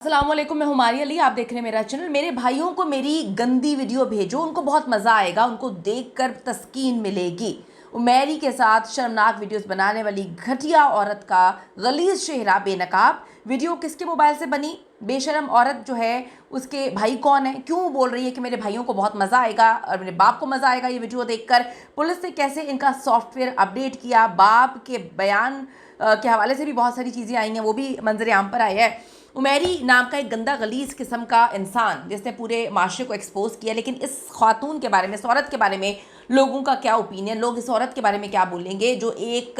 अस्सलामुअलैकुम, मैं हुमारी अली। आप देख रहे हैं मेरा चैनल। मेरे भाइयों को मेरी गंदी वीडियो भेजो, उनको बहुत मज़ा आएगा, उनको देखकर तस्कीन मिलेगी। उमैरी के साथ शर्मनाक वीडियोस बनाने वाली घटिया औरत का गलीज़ चेहरा बेनकाब वीडियो किसके मोबाइल से बनी? बेशरम औरत जो है उसके भाई कौन है? क्यों बोल रही है कि मेरे भाइयों को बहुत मज़ा आएगा और मेरे बाप को मज़ा आएगा ये वीडियो देखकर? पुलिस ने कैसे इनका सॉफ्टवेयर अपडेट किया? बाप के बयान के हवाले से भी बहुत सारी चीज़ें आई हैं, वो भी मंजर आम पर आया है। उमैरी नाम का एक गंदा गलीज़ किस्म का इंसान जिसने पूरे माशरे को एक्सपोज किया, लेकिन इस खातून के बारे में, इस औरत के बारे में लोगों का क्या ओपिनियन, लोग इस औरत के बारे में क्या बोलेंगे जो एक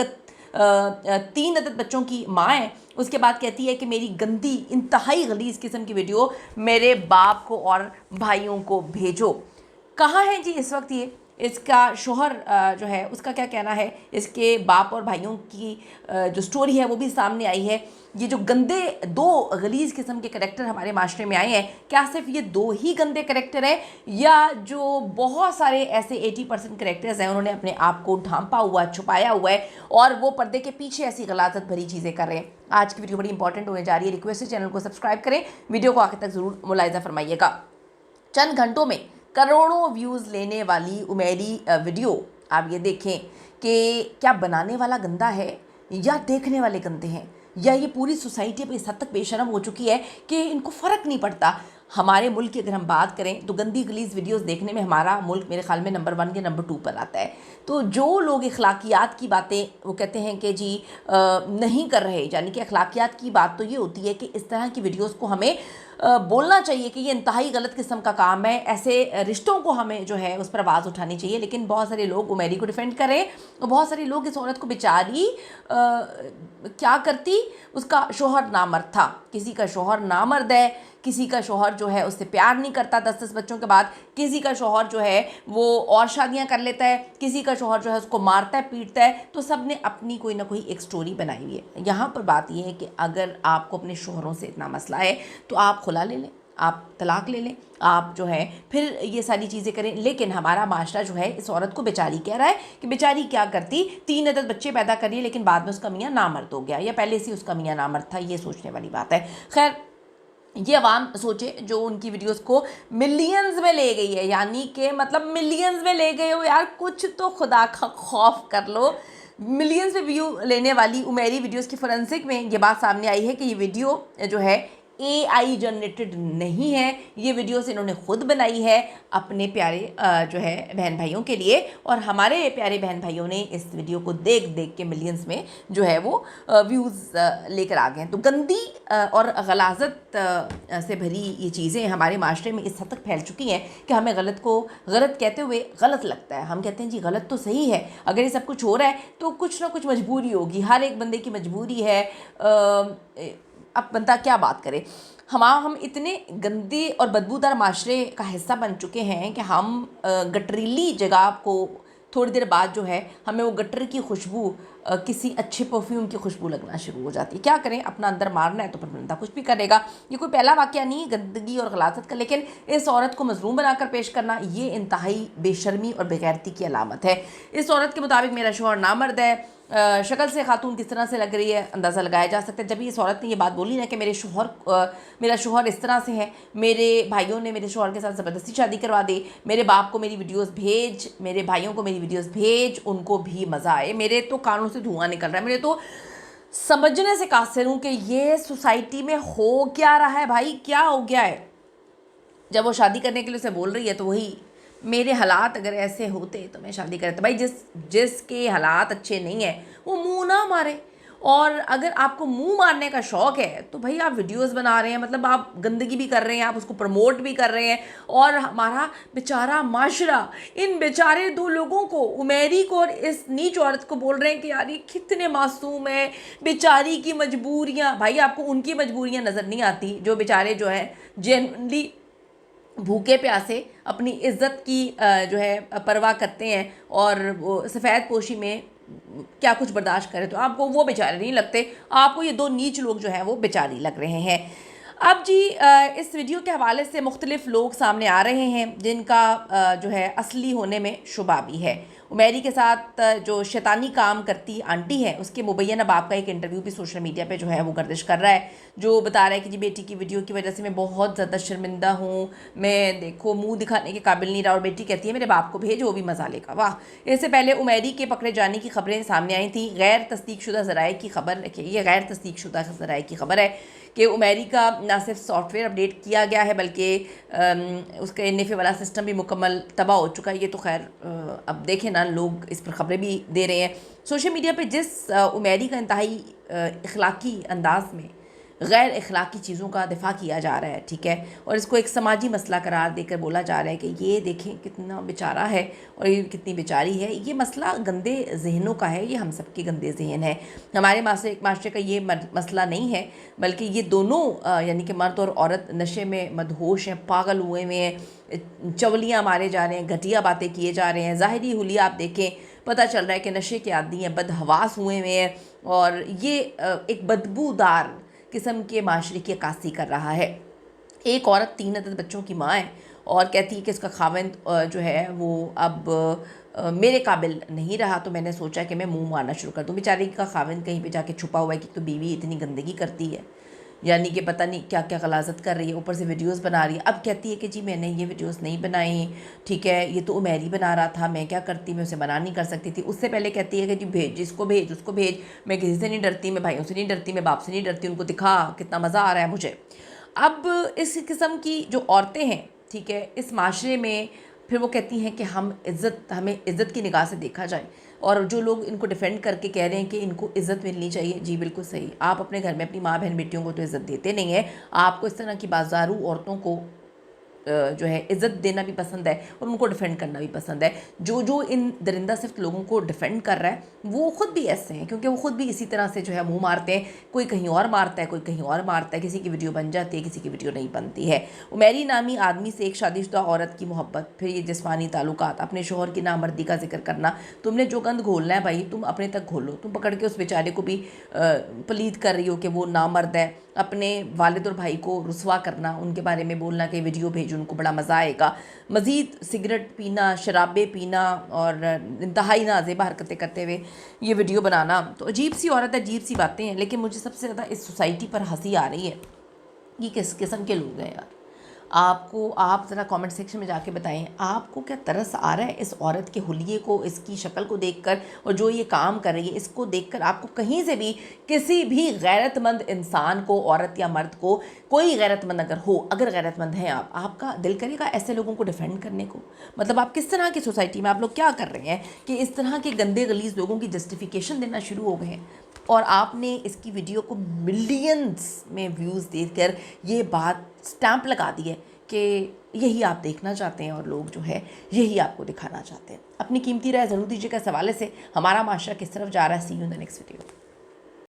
3 अदद बच्चों की माँ है, उसके बाद कहती है कि मेरी गंदी इंतहाई गलीज़ किस्म की वीडियो मेरे बाप को और भाइयों को भेजो। कहाँ है जी इस वक्त ये? इसका शोहर जो है उसका क्या कहना है? इसके बाप और भाइयों की जो स्टोरी है वो भी सामने आई है। ये जो गंदे दो गलीज़ किस्म के करैक्टर हमारे माशरे में आए हैं, क्या सिर्फ ये दो ही गंदे करैक्टर हैं या जो बहुत सारे ऐसे 80% करैक्टर्स हैं उन्होंने अपने आप को ढांपा हुआ, छुपाया हुआ है और वो पर्दे के पीछे ऐसी गलाजत भरी चीज़ें कर रहे हैं? आज की वीडियो बड़ी इंपॉर्टेंट होने जा रही है। रिक्वेस्ट है चैनल को सब्सक्राइब करें, वीडियो को आखिर तक ज़रूर मुलाहिजा फरमाइएगा। चंद घंटों में करोड़ों व्यूज़ लेने वाली उमैरी वीडियो, आप ये देखें कि क्या बनाने वाला गंदा है या देखने वाले गंदे हैं, या ये पूरी सोसाइटी अब इस हद तक बेशरम हो चुकी है कि इनको फ़र्क नहीं पड़ता। हमारे मुल्क की अगर हम बात करें तो गंदी गलीज़ वीडियोस देखने में हमारा मुल्क मेरे ख्याल में नंबर 1 या नंबर 2 पर आता है। तो जो लोग अखलाकियात की बातें वो कहते हैं कि जी नहीं कर रहे, यानी कि अखलाकियात की बात तो ये होती है कि इस तरह की वीडियोस को हमें बोलना चाहिए कि ये इंतहाई गलत किस्म का काम है, ऐसे रिश्तों को हमें जो है उस पर आवाज़ उठानी चाहिए। लेकिन बहुत सारे लोग उमैरी को डिफेंड कर रहे हैं और बहुत सारे लोग इस औरत को बेचारी क्या करती, उसका शोहर नामर्द था, किसी का शोहर नामर्द है, किसी का शोहर जो है उससे प्यार नहीं करता 10-10 बच्चों के बाद, किसी का शोहर जो है वो और शादियां कर लेता है, किसी का शोहर जो है उसको मारता है, पीटता है। तो सब ने अपनी कोई ना कोई एक स्टोरी बनाई हुई है। यहाँ पर बात यह है कि अगर आपको अपने शोहरों से इतना मसला है तो आप खुला ले लें, आप तलाक ले लें, आप जो है फिर ये सारी चीज़ें करें। लेकिन हमारा माशरा जो है इस औरत को बेचारी कह रहा है कि बेचारी क्या करती, 3 अदद बच्चे पैदा करिए लेकिन बाद में उसका मियाँ नामर्द हो गया या पहले से उसका मियाँ नामर्द था। ये सोचने वाली बात है। खैर, ये अवाम सोचे जो उनकी वीडियोस को मिलियंस में ले गई है, यानी कि मतलब मिलियंस में ले गए हो यार, कुछ तो खुदा का खौफ कर लो। मिलियंस में व्यू लेने वाली उमैरी वीडियोस की फोरेंसिक में ये बात सामने आई है कि ये वीडियो जो है AI जनरेटेड नहीं है, ये वीडियोस इन्होंने खुद बनाई है अपने प्यारे जो है बहन भाइयों के लिए, और हमारे प्यारे बहन भाइयों ने इस वीडियो को देख देख के मिलियंस में जो है वो व्यूज़ लेकर आ गए हैं। तो गंदी और गलाजत से भरी ये चीज़ें हमारे माशरे में इस हद तक फैल चुकी हैं कि हमें गलत को गलत कहते हुए गलत लगता है। हम कहते हैं जी गलत तो सही है, अगर ये सब कुछ हो रहा है तो कुछ ना कुछ मजबूरी होगी, हर एक बंदे की मजबूरी है। अब बंदा क्या बात करे। हम इतने गंदे और बदबूदार माशरे का हिस्सा बन चुके हैं कि हम गटरीली जगह को थोड़ी देर बाद जो है हमें वो गटर की खुशबू किसी अच्छे परफ्यूम की खुशबू लगना शुरू हो जाती है। क्या करें, अपना अंदर मारना है तो फिर बंदा कुछ भी करेगा। ये कोई पहला वाक़या नहीं है गंदगी और गलाजत का, लेकिन इस औरत को मजलूम बनाकर पेश करना ये इंतहाई बेशर्मी और बेगैरती की अलामत है। इस औरत के मुताबिक मेरा शोहर नामर्द है। शक्ल से खातून किस तरह से लग रही है अंदाज़ा लगाया जा सकता है। जब इस औरत ने ये बात बोली ना कि मेरा शोहर इस तरह से है, मेरे भाइयों ने मेरे शोहर के साथ ज़बरदस्ती शादी करवा दी, मेरे बाप को मेरी वीडियोस भेज, मेरे भाइयों को मेरी वीडियोस भेज, उनको भी मज़ा आए, मेरे तो कानों से धुआं निकल रहा है, मेरे तो समझने से कासिर हूँ कि ये सोसाइटी में हो क्या रहा है भाई, क्या हो गया है। जब वो शादी करने के लिए उसे बोल रही है तो वही मेरे हालात अगर ऐसे होते तो मैं शादी करता। भाई जिसके हालात अच्छे नहीं है वो मुंह ना मारे, और अगर आपको मुंह मारने का शौक़ है तो भाई आप वीडियोस बना रहे हैं, मतलब आप गंदगी भी कर रहे हैं, आप उसको प्रमोट भी कर रहे हैं, और हमारा बेचारा माशरा इन बेचारे दो लोगों को, उमैरी को और इस नीच औरत को बोल रहे हैं कि यार ये कितने मासूम है, बेचारी की मजबूरियाँ। भाई आपको उनकी मजबूरियाँ नज़र नहीं आती जो बेचारे जो है जेनरली भूखे प्यासे अपनी इज़्ज़त की जो है परवाह करते हैं और वो सफ़ेद पोशी में क्या कुछ बर्दाश्त करें, तो आपको वो बेचारे नहीं लगते, आपको ये दो नीच लोग जो हैं वो बेचारी लग रहे हैं। अब जी इस वीडियो के हवाले से मुख्तलिफ लोग सामने आ रहे हैं जिनका जो है असली होने में शुबा भी है, उमेरी के साथ जो शैतानी काम करती आंटी है उसके मुबैना बाप का एक इंटरव्यू भी सोशल मीडिया पे जो है वो गर्दिश कर रहा है, जो बता रहा है कि जी बेटी की वीडियो की वजह से मैं बहुत ज़्यादा शर्मिंदा हूँ, मैं देखो मुंह दिखाने के काबिल नहीं रहा। और बेटी कहती है मेरे बाप को भेज, वो भी मज़ा लेगा। वाह। इससे पहले उमेरी के पकड़े जाने की खबरें सामने आई थी। गैर तस्दीकशुदा ज़राए की खबर, देखिए ये गैर तस्दीकशुदा ज़राए की खबर है कि उमेरी का ना सिर्फ सॉफ्टवेयर अपडेट किया गया है बल्कि उसका NFA वाला सिस्टम भी मुकम्मल तबाह हो चुका है। ये तो खैर अब देखें ना, लोग इस पर ख़बरें भी दे रहे हैं सोशल मीडिया पे। जिस उमेरी का इंतहाई इखलाकी अंदाज में गैर इखलाकी चीज़ों का दिफा किया जा रहा है, ठीक है, और इसको एक समाजी मसला करार देकर बोला जा रहा है कि ये देखें कितना बेचारा है और ये कितनी बेचारी है। ये मसला गंदे जहनों का है, ये हम सब के गंदे जहन है। हमारे माशरे का ये मसला नहीं है, बल्कि ये दोनों यानी कि मर्द और औरत नशे में मदहोश हैं, पागल हुए हुए हैं, चवलियाँ मारे जा रहे हैं, घटिया बातें किए जा रहे हैं। ज़ाहिरी हुलिया आप देखें, पता चल रहा है कि नशे के आदी हैं, बदहवास हुए हुए हैं, और ये एक बदबूदार किस्म के माशरे की अक्कासी कर रहा है। एक औरत 3 अदद बच्चों की माँ है और कहती है कि इसका खाविंद जो है वो अब मेरे काबिल नहीं रहा, तो मैंने सोचा कि मैं मुंह मारना शुरू कर दूँ। बेचारी का खाविंद कहीं पे जाके छुपा हुआ है कि तो बीवी इतनी गंदगी करती है, यानी कि पता नहीं क्या क्या गलाजत कर रही है, ऊपर से वीडियोस बना रही है। अब कहती है कि जी मैंने ये वीडियोस नहीं बनाई, ठीक है, ये तो उमेरी बना रहा था, मैं क्या करती, मैं उसे मना नहीं कर सकती थी। उससे पहले कहती है कि जी भेज, इसको भेज, उसको भेज, मैं किसी से नहीं डरती, मैं भाइयों से नहीं डरती, मैं बाप से नहीं डरती, उनको दिखा कितना मज़ा आ रहा है मुझे। अब इस किस्म की जो औरतें हैं, ठीक है, इस माशरे में फिर वो कहती हैं कि हमें इज़्ज़त की निगाह से देखा जाए, और जो लोग इनको डिफेंड करके कह रहे हैं कि इनको इज़्ज़त मिलनी चाहिए, जी बिल्कुल सही। आप अपने घर में अपनी माँ बहन बेटियों को तो इज़्ज़त देते नहीं है, आपको इस तरह की बाजारू औरतों को जो है इज़्ज़त देना भी पसंद है और उनको डिफेंड करना भी पसंद है। जो इन दरिंदा सिर्फ लोगों को डिफेंड कर रहा है वो ख़ुद भी ऐसे हैं, क्योंकि वो ख़ुद भी इसी तरह से जो है मुंह मारते हैं। कोई कहीं और मारता है, कोई कहीं और मारता है, किसी की वीडियो बन जाती है, किसी की वीडियो नहीं बनती है। उमेरी नामी आदमी से एक शादीशुदा औरत की मोहब्बत, फिर ये जिस्मानी ताल्लुकात, अपने शोहर की नामर्दी का जिक्र करना। तुमने जो गंद घोलना है भाई तुम अपने तक घोलो। तुम पकड़ के उस बेचारे को भी पलीद कर रही हो कि वो नामर्द है, अपने वालिद और भाई को रुसवा करना, उनके बारे में बोलना कि वीडियो भेजो, उनको बड़ा मज़ा आएगा। मज़ीद सिगरेट पीना, शराबे पीना और इंतहाई नाज़ेबा हरकतें करते हुए ये वीडियो बनाना, तो अजीब सी औरत है, अजीब सी बातें हैं। लेकिन मुझे सबसे ज़्यादा इस सोसाइटी पर हंसी आ रही है, ये किस किस्म के लोग हैं यार। आप ज़रा कमेंट सेक्शन में जाके बताएं, आपको क्या तरस आ रहा है इस औरत के हुलिये को, इसकी शक्ल को देखकर, और जो ये काम कर रही है इसको देखकर। आपको कहीं से भी किसी भी गैरतमंद इंसान को, औरत या मर्द को, कोई गैरतमंद अगर गैरतमंद हैं आप, आपका दिल करेगा ऐसे लोगों को डिफेंड करने को? मतलब आप किस तरह की सोसाइटी में आप लोग क्या कर रहे हैं कि इस तरह के गंदे गलीज लोगों की जस्टिफिकेशन देना शुरू हो गए हैं? और आपने इसकी वीडियो को मिलियंस में व्यूज़ देकर ये बात स्टैंप लगा दी है कि यही आप देखना चाहते हैं और लोग जो है यही आपको दिखाना चाहते हैं। अपनी कीमती राय ज़रूर दीजिएगा इस हवाले से। हमारा माशरा किस तरफ जा रहा है। See you in the next video.